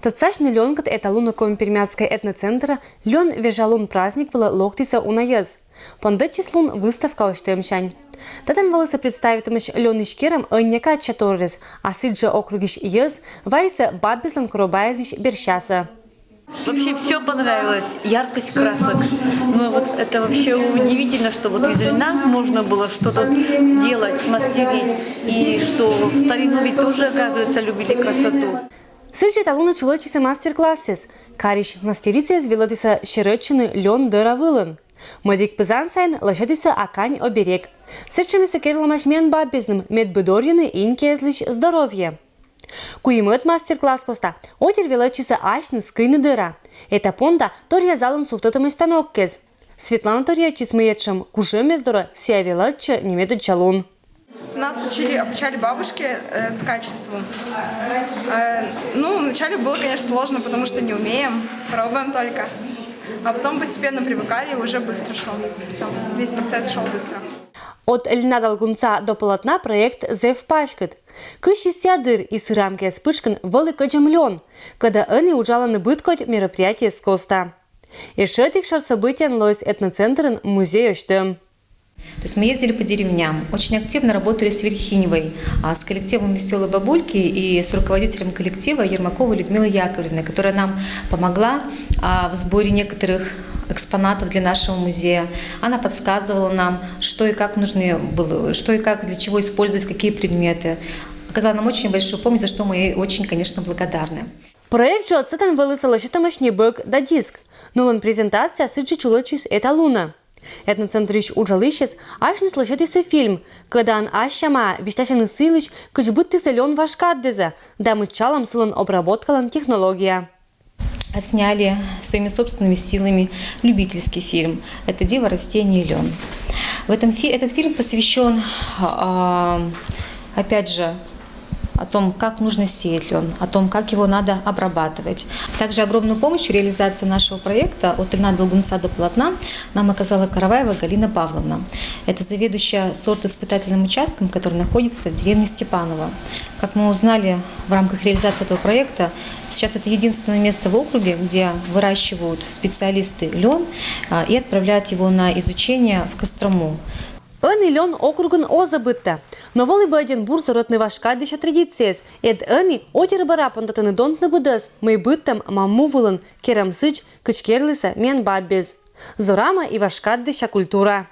Тацашный лёнкат эталуна Коми-Пермяцкая этноцентра лён вежалун праздник вала локтиса унаез. Понда числун выставка оштемшань. Татан волоса представитымыш лён ишкерам ынняка чаторрез, а сиджа округиш ез, вайса баббеслан коробаязиш берщаса. Вообще все понравилось, яркость красок. Ну, вот это вообще удивительно, что вот из льна можно было что-то делать, мастерить. И что в старину ведь тоже, оказывается, любили красоту. Сыджи талуна чулочиса мастер-классес. Кариш мастерица звелотиса шеречины лён дыравылын. Мадик пызан сайн лошадиса акань оберег. Сырчамиса керламаш мен баббезным медбыдорьяны инкезлиш здоровье. Куимет мастер-класс коста, отер велочиса ашны скыны дыра. Это понда торья залын суфтотымый станок кез. Светлана торья чисмыетшим кушемез дора сия велочи немедут чалун. Нас обучали бабушки качеству. Ну, вначале было, конечно, сложно, потому что не умеем, пробуем только. А потом постепенно привыкали, и уже быстро шел. Все, весь процесс шел быстро. От льна долгунца до полотна проект «Зев пашкет». Кыши сядыр и сырамки спышкан великоджем лен, когда они ужаланы быткоть мероприятие с коста. И шетик шар событиян лойс этноцентрен музей оштем. То есть мы ездили по деревням, очень активно работали с Верхиневой, с коллективом «Веселой бабульки» и с руководителем коллектива Ермаковой Людмилой Яковлевной, которая нам помогла в сборе некоторых экспонатов для нашего музея. Она подсказывала нам, что и как нужно было, что и как, для чего использовать, какие предметы. Оказала нам очень большую помощь, за что мы ей очень, конечно, благодарны. Проект же отцетан вылысы лошитамашний бэк да диск, но он презентация сыджи чулочис эталуна. Этноцентрич ужалыщес ашны слышатися фильм, когда он ашама вишташаны сылыч, кыч будто лен вашкаддеза, да мы чалом сылан обработкалан технология. Сняли своими собственными силами любительский фильм. Это «Диво, растение и лен». Этот фильм посвящен, опять же, о том, как нужно сеять лен, о том, как его надо обрабатывать. Также огромную помощь в реализации нашего проекта от льна долгунца до полотна нам оказала Караваева Галина Павловна. Это заведующая сортоиспытательным участком, который находится в деревне Степаново. Как мы узнали в рамках реализации этого проекта, сейчас это единственное место в округе, где выращивают специалисты лен и отправляют его на изучение в Кострому. Ани лен округан озабытта. Но воли бы один бур заротный вашкаддиша традициес. Эд ани отер бара понтатаны донтны быдас. Мы быттам мамму вулын, керам сыч, кычкерлиса мен баббез. Зорама и вашкаддиша культура.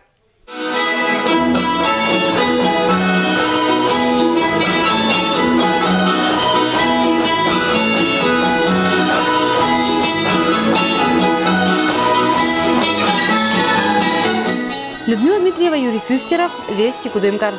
Людмила Дмитриева, Юрий Систеров, Вести Кудымкар.